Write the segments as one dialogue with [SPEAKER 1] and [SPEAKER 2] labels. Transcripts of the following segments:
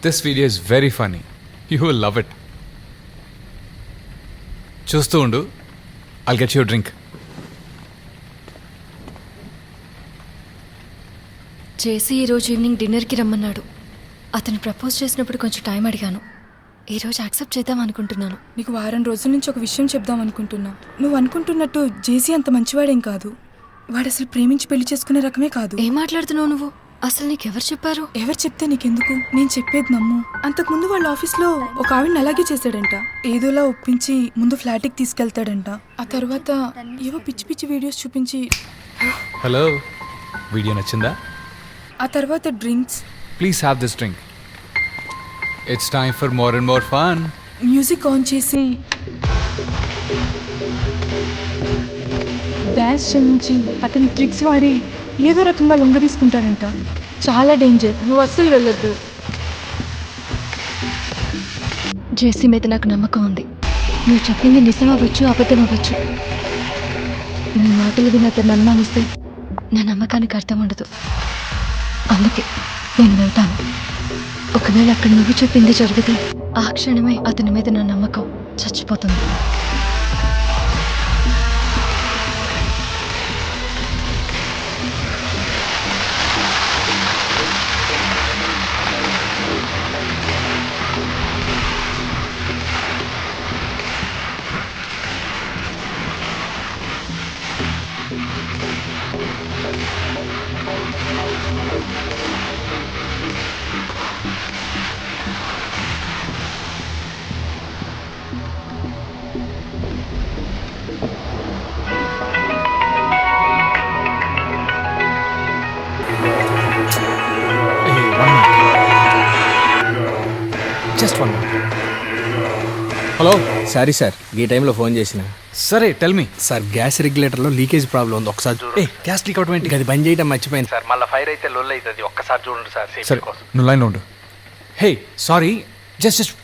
[SPEAKER 1] This video is very funny. You will love it. చూస్తూ ఉండు. I'll get you a drink.
[SPEAKER 2] చేసి ఈరోజు evening డిన్నర్కి రమ్మన్నాడు. అతను ప్రపోజ్ చేసినప్పుడు కొంచెం టైం అడిగాను. ఈరోజు యాక్సెప్ట్ చేద్దాం అనుకుంటున్నాను.
[SPEAKER 3] నీకు వారం రోజుల నుంచి ఒక విషయం చెప్దాం అనుకుంటున్నా. నువ్వు అనుకుంటున్నట్టు జేసీ అంత మంచివాడేం కాదు. వాడు అసలు ప్రేమించి పెళ్లి చేసుకునే రకమే కాదు.
[SPEAKER 2] ఏం మాట్లాడుతున్నావు నువ్వు? అసలు నీకెవరు చెప్పారు?
[SPEAKER 3] ఎవరు చెప్తే నీకెందుకు, నేను చెప్పేది నమ్ము. అంతకుముందు వాళ్ళ ఆఫీస్లో ఒక ఆవిడని అలాగే చేశాడంట. ఏదోలా ఒప్పించి ముందు ఫ్లాట్కి తీసుకెళ్తాడంట. ఆ తర్వాత ఏవో పిచ్చి పిచ్చి వీడియోస్ చూపించి.
[SPEAKER 1] హలో, వీడియో నచ్చిందా?
[SPEAKER 3] ఆ తర్వాత drinks.
[SPEAKER 1] Please have this drink. It's time for more and more fun.
[SPEAKER 3] Music on చేసి డాన్స్ చేయించి అతని ట్రిక్స్ వాడి ఏదో రకంగా లొంగ తీసుకుంటాడంట. చాలా డేంజర్, నువ్వు అస్సలు వెళ్ళొద్దు.
[SPEAKER 2] జేసీ మీద నాకు నమ్మకం ఉంది. నువ్వు చెప్పింది నిజం అవ్వచ్చు, అబద్ధం అవ్వచ్చు. నీ మాటలు విని అతను అనుమానిస్తే నా నమ్మకానికి అర్థం ఉండదు. అందుకే నేను వెళ్తాను. ఒకవేళ అక్కడ నువ్వు చెప్పింది జరిగితే ఆ క్షణమే అతని మీద నా నమ్మకం చచ్చిపోతుంది.
[SPEAKER 1] Just one minute. Hello,
[SPEAKER 4] sorry sir, ఈ టైంలో ఫోన్ చేసిన.
[SPEAKER 1] సరే టెల్ మీ.
[SPEAKER 4] సార్, గ్యాస్ రెగ్యులేటర్లో లీకేజ్ ప్రాబ్లం ఉంది, ఒకసారి చూడండి.
[SPEAKER 1] గ్యాస్ లీక్ అవడం ఏంటి?
[SPEAKER 4] అది బంద్ చేయడం మర్చిపోయింది సార్. మళ్ళీ ఫైర్ అయితే లొల్ అవుతుంది, ఒక్కసారి చూడండి సార్.
[SPEAKER 1] సరే, నువ్వు లైన్లో ఉండు. హే, sorry, just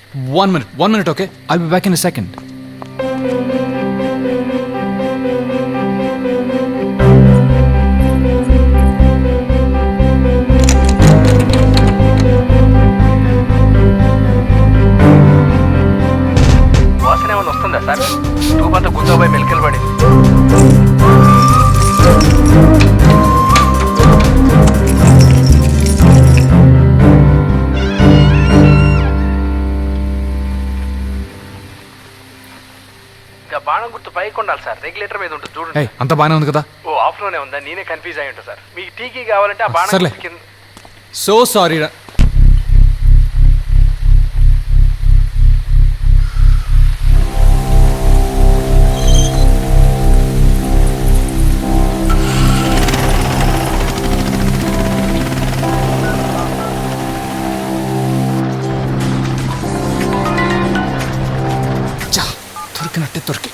[SPEAKER 1] 1 minute, okay? I'll be back in a second.
[SPEAKER 4] వాసన ఏమైనా వస్తుందా సార్? ట్యూబ్ అంతా గుద్దోపోయి మెలికలు పడింది. బాణం గుర్తు పైకి ఉండాలి సార్, రెగ్యులేటర్ మీద ఉంటుంది చూడండి.
[SPEAKER 1] అంత బాగానే ఉంది కదా?
[SPEAKER 4] ఓ, ఆఫ్ లోనే ఉందా? నేనే కన్ఫ్యూజ్ అయ్యి ఉంటా సార్. మీకు టీకీ కావాలంటే ఆ బాణం
[SPEAKER 1] సర్లే.
[SPEAKER 4] గుర్తు కింద.
[SPEAKER 1] సో సారీ రా. దొరికినట్టే దొరికి.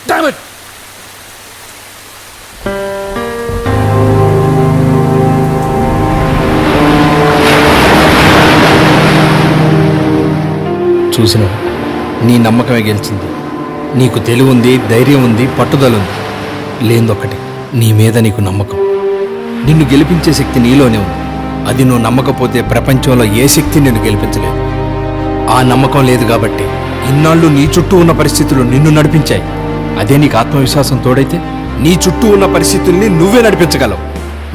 [SPEAKER 1] Damn it!
[SPEAKER 4] చూసినా, నీ నమ్మకమే గెలిచింది. నీకు తెలివి ఉంది, ధైర్యం ఉంది, పట్టుదల ఉంది. లేదొక్కటి, నీ మీద నీకు నమ్మకం. నిన్ను గెలిపించే శక్తి నీలోనే ఉంది. అది నువ్వు నమ్మకపోతే ప్రపంచంలో ఏ శక్తి నిన్ను గెలిపించలేదు. ఆ నమ్మకం లేదు కాబట్టి ఇన్నాళ్ళు నీ చుట్టూ ఉన్న పరిస్థితులు నిన్ను నడిపించాయి. అదే నీకు ఆత్మవిశ్వాసం తోడైతే నీ చుట్టూ ఉన్న పరిస్థితుల్ని నువ్వే నడిపించగలవు.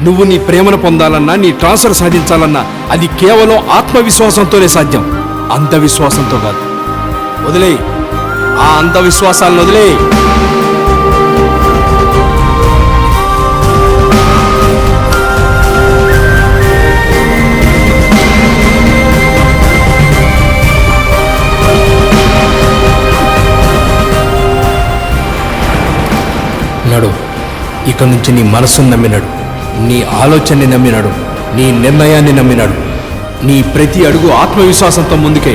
[SPEAKER 4] నువ్వు నీ ప్రేమను పొందాలన్నా, నీ ట్రాన్స్ఫర్ సాధించాలన్నా అది కేవలం ఆత్మవిశ్వాసంతోనే సాధ్యం, అంధవిశ్వాసంతో కాదు. వదిలేయి ఆ అంధవిశ్వాసాలను, వదిలేయి. నడు, ఇక నుంచి నీ మనసును నమ్మినాడు, నీ ఆలోచనని నమ్మినాడు, నీ నిర్ణయాన్ని నమ్మినాడు. నీ ప్రతి అడుగు ఆత్మవిశ్వాసంతో ముందుకై